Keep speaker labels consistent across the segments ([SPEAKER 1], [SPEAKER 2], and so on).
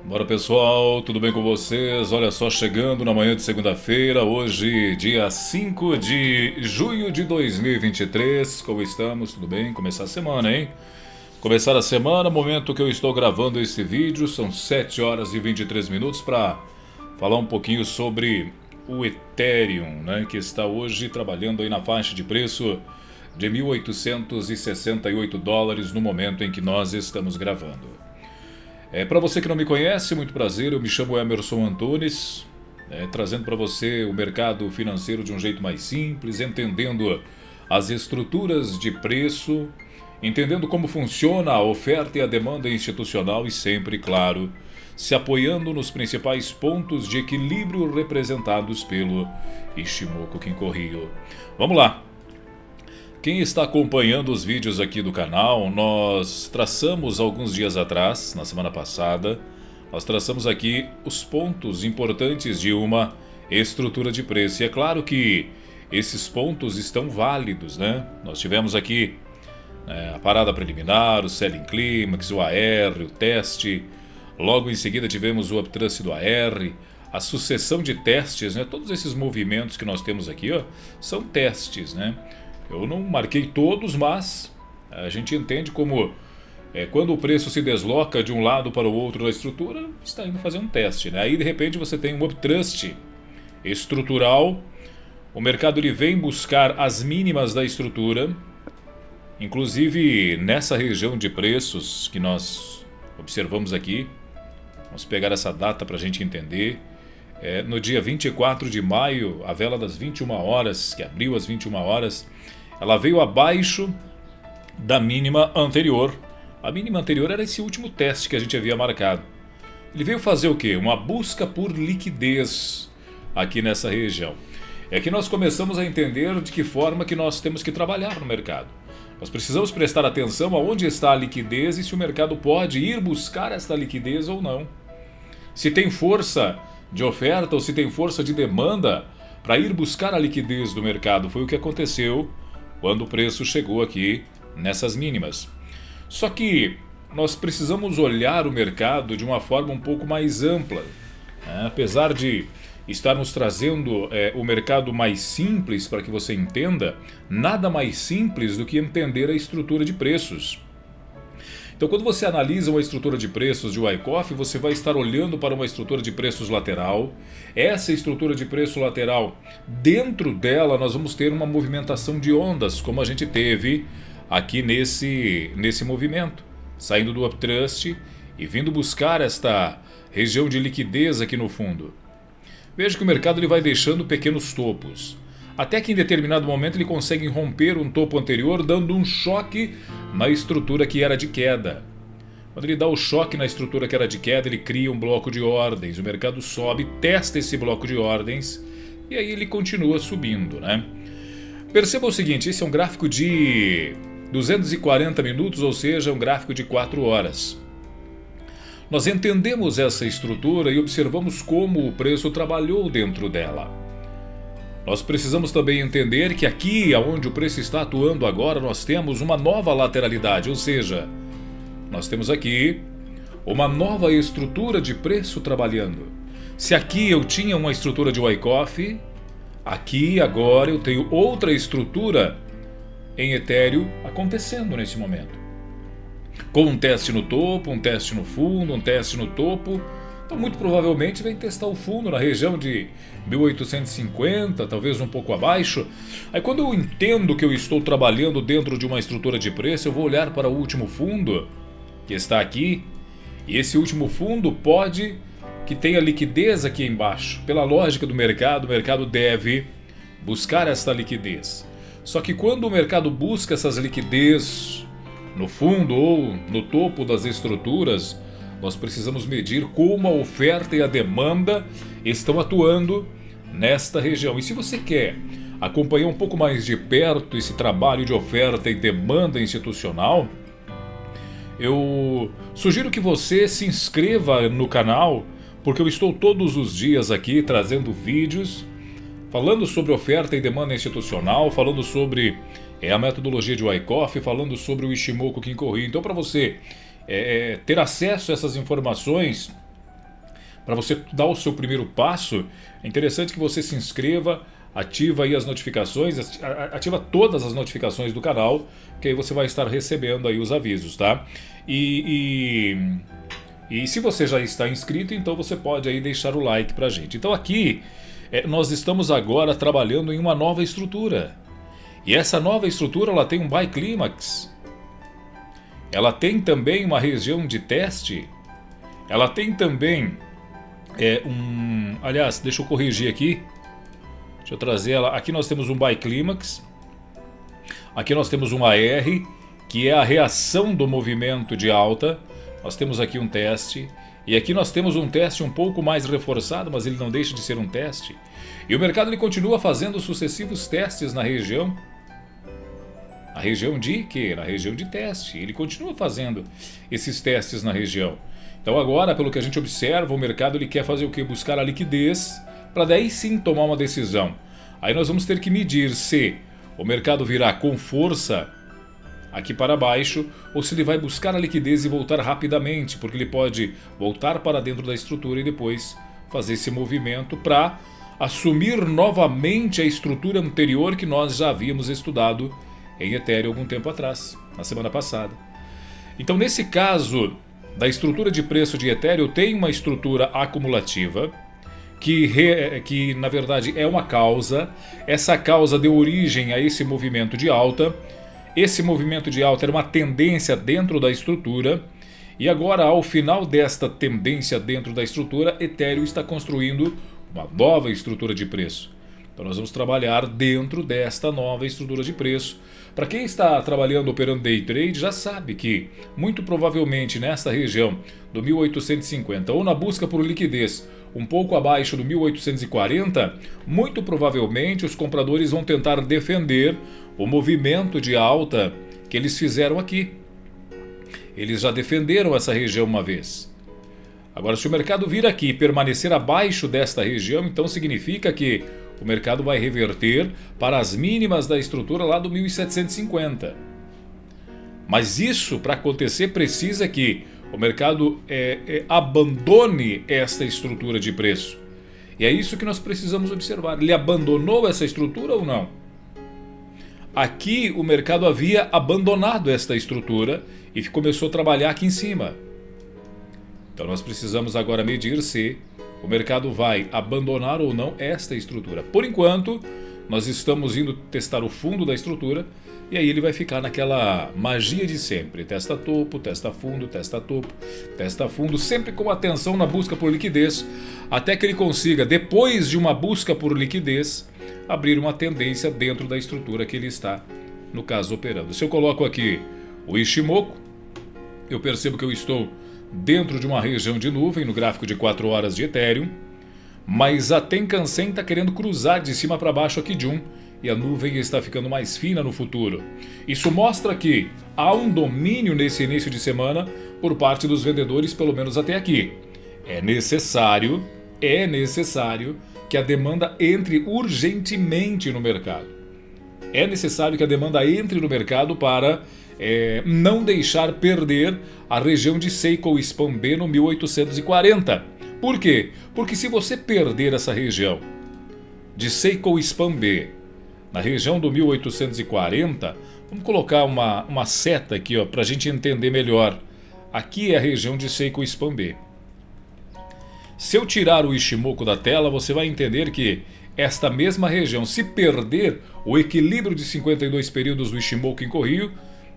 [SPEAKER 1] Bora pessoal, tudo bem com vocês? Olha só, chegando na manhã de segunda-feira, hoje dia 5 de junho de 2023. Como estamos? Tudo bem? Começar a semana, hein? Começar a semana, momento que eu estou gravando esse vídeo, são 7 horas e 23 minutos para falar um pouquinho sobre o Ethereum, né? Que está hoje trabalhando aí na faixa de preço de 1.868 dólares no momento em que nós estamos gravando. Para você que não me conhece, muito prazer, eu me chamo Emerson Antunes, trazendo para você o mercado financeiro de um jeito mais simples, entendendo as estruturas de preço, entendendo como funciona a oferta e a demanda institucional e sempre, claro, se apoiando nos principais pontos de equilíbrio representados pelo Ichimoku Kinko-Hyo. Vamos lá! Quem está acompanhando os vídeos aqui do canal, nós traçamos alguns dias atrás, na semana passada, nós traçamos aqui os pontos importantes de uma estrutura de preço. E é claro que esses pontos estão válidos, né? Nós tivemos aqui a parada preliminar, o selling clímax, o AR, o teste. Logo em seguida tivemos o uptrust do AR, a sucessão de testes, né? Todos esses movimentos que nós temos aqui, ó, são testes, né? Eu não marquei todos, mas a gente entende como quando o preço se desloca de um lado para o outro da estrutura, está indo fazer um teste, né? Aí de repente você tem um uptrust estrutural, o mercado ele vem buscar as mínimas da estrutura, inclusive nessa região de preços que nós observamos aqui. Vamos pegar essa data para a gente entender. No dia 24 de maio, a vela das 21 horas, que abriu às 21 horas, ela veio abaixo da mínima anterior. A mínima anterior era esse último teste que a gente havia marcado. Ele veio fazer o quê? Uma busca por liquidez aqui nessa região. É que nós começamos a entender de que forma que nós temos que trabalhar no mercado. Nós precisamos prestar atenção aonde está a liquidez e se o mercado pode ir buscar esta liquidez ou não. Se tem força de oferta ou se tem força de demanda para ir buscar a liquidez do mercado. Foi o que aconteceu quando o preço chegou aqui nessas mínimas. Só que nós precisamos olhar o mercado de uma forma um pouco mais ampla. Apesar de estarmos trazendo o mercado mais simples para que você entenda, nada mais simples do que entender a estrutura de preços. Então, quando você analisa uma estrutura de preços de Wyckoff, você vai estar olhando para uma estrutura de preços lateral. Essa estrutura de preço lateral, dentro dela nós vamos ter uma movimentação de ondas, como a gente teve aqui nesse movimento, saindo do uptrust e vindo buscar esta região de liquidez aqui no fundo. Veja que o mercado ele vai deixando pequenos topos, até que em determinado momento ele consegue romper um topo anterior, dando um choque na estrutura que era de queda. Quando ele dá o choque na estrutura que era de queda, ele cria um bloco de ordens. O mercado sobe, testa esse bloco de ordens e aí ele continua subindo, né? Perceba o seguinte, esse é um gráfico de 240 minutos, ou seja, um gráfico de 4 horas. Nós entendemos essa estrutura e observamos como o preço trabalhou dentro dela. Nós precisamos também entender que aqui, onde o preço está atuando agora, nós temos uma nova lateralidade, ou seja, nós temos aqui uma nova estrutura de preço trabalhando. Se aqui eu tinha uma estrutura de Wyckoff, aqui agora eu tenho outra estrutura em Ethereum acontecendo nesse momento. Com um teste no topo, um teste no fundo, um teste no topo. Então muito provavelmente vem testar o fundo na região de 1850, talvez um pouco abaixo. Aí quando eu entendo que eu estou trabalhando dentro de uma estrutura de preço, eu vou olhar para o último fundo que está aqui. E esse último fundo pode que tenha liquidez aqui embaixo. Pela lógica do mercado, o mercado deve buscar essa liquidez. Só que quando o mercado busca essas liquidez no fundo ou no topo das estruturas, nós precisamos medir como a oferta e a demanda estão atuando nesta região. E se você quer acompanhar um pouco mais de perto esse trabalho de oferta e demanda institucional, eu sugiro que você se inscreva no canal, porque eu estou todos os dias aqui trazendo vídeos falando sobre oferta e demanda institucional, falando sobre a metodologia de Wyckoff, falando sobre o Ichimoku Kinko-Hyo. Então, para você ter acesso a essas informações, para você dar o seu primeiro passo, é interessante que você se inscreva, ativa aí as notificações, ativa todas as notificações do canal, que aí você vai estar recebendo aí os avisos, tá? E se você já está inscrito, então você pode aí deixar o like pra gente. Então aqui, nós estamos agora trabalhando em uma nova estrutura. E essa nova estrutura, ela tem um biclímax. Ela tem também uma região de teste. Ela tem também aliás, deixa eu corrigir aqui. Deixa eu trazer ela. Aqui nós temos um biclímax. Aqui nós temos um AR, que é a reação do movimento de alta. Nós temos aqui um teste. E aqui nós temos um teste um pouco mais reforçado, mas ele não deixa de ser um teste. E o mercado ele continua fazendo sucessivos testes na região. A região de quê? Na região de teste. Ele continua fazendo esses testes na região. Então agora, pelo que a gente observa, o mercado ele quer fazer o quê? Buscar a liquidez para daí sim tomar uma decisão. Aí nós vamos ter que medir se o mercado virá com força aqui para baixo ou se ele vai buscar a liquidez e voltar rapidamente, porque ele pode voltar para dentro da estrutura e depois fazer esse movimento para assumir novamente a estrutura anterior que nós já havíamos estudado em Ethereum algum tempo atrás, na semana passada. Então nesse caso da estrutura de preço de Ethereum, tem uma estrutura acumulativa que na verdade é uma causa. Essa causa deu origem a esse movimento de alta. Esse movimento de alta era uma tendência dentro da estrutura. E agora, ao final desta tendência dentro da estrutura, Ethereum está construindo uma nova estrutura de preço. Então nós vamos trabalhar dentro desta nova estrutura de preço. Para quem está trabalhando, operando day trade, já sabe que muito provavelmente nesta região do 1850 ou na busca por liquidez um pouco abaixo do 1840, muito provavelmente os compradores vão tentar defender o movimento de alta que eles fizeram aqui. Eles já defenderam essa região uma vez. Agora, se o mercado vir aqui e permanecer abaixo desta região, então significa que o mercado vai reverter para as mínimas da estrutura lá do 1750. Mas isso, para acontecer, precisa que o mercado abandone esta estrutura de preço. E é isso que nós precisamos observar. Ele abandonou essa estrutura ou não? Aqui o mercado havia abandonado esta estrutura e começou a trabalhar aqui em cima. Então nós precisamos agora medir se o mercado vai abandonar ou não esta estrutura. Por enquanto, nós estamos indo testar o fundo da estrutura e aí ele vai ficar naquela magia de sempre. Testa topo, testa fundo, testa topo, testa fundo, sempre com atenção na busca por liquidez, até que ele consiga, depois de uma busca por liquidez, abrir uma tendência dentro da estrutura que ele está, no caso, operando. Se eu coloco aqui o Ishimoku, eu percebo que eu estou dentro de uma região de nuvem no gráfico de 4 horas de Ethereum, mas a Tenkan-sen está querendo cruzar de cima para baixo aqui de e a nuvem está ficando mais fina no futuro. Isso mostra que há um domínio nesse início de semana por parte dos vendedores, pelo menos até aqui. É necessário que a demanda entre urgentemente no mercado. É necessário que a demanda entre no mercado para não deixar perder a região de Seiko Span B no 1840. Por quê? Porque se você perder essa região de Seiko Span B na região do 1840, vamos colocar uma seta aqui para a gente entender melhor. Aqui é a região de Seiko Span B. Se eu tirar o Ishimoku da tela, você vai entender que esta mesma região, se perder o equilíbrio de 52 períodos do Ishimoku em Koryu,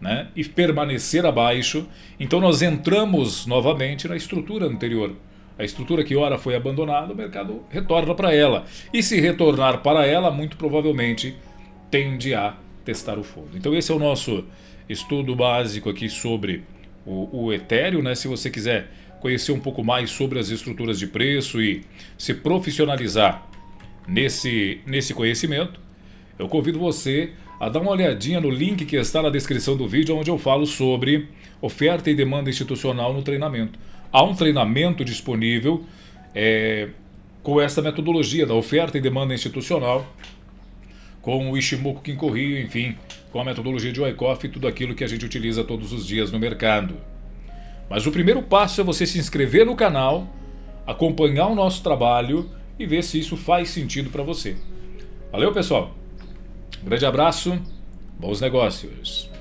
[SPEAKER 1] né, e permanecer abaixo, então nós entramos novamente na estrutura anterior. A estrutura que ora foi abandonada, o mercado retorna para ela. E se retornar para ela, muito provavelmente tende a testar o fundo. Então esse é o nosso estudo básico aqui sobre o Ethereum, né? Se você quiser conhecer um pouco mais sobre as estruturas de preço e se profissionalizar nesse conhecimento, eu convido você a dar uma olhadinha no link que está na descrição do vídeo, onde eu falo sobre oferta e demanda institucional no treinamento. Há um treinamento disponível com essa metodologia da oferta e demanda institucional, com o Ishimoku Kinko-Hyo, enfim, com a metodologia de Wyckoff e tudo aquilo que a gente utiliza todos os dias no mercado. Mas o primeiro passo é você se inscrever no canal, acompanhar o nosso trabalho e ver se isso faz sentido para você. Valeu, pessoal. Um grande abraço. Bons negócios.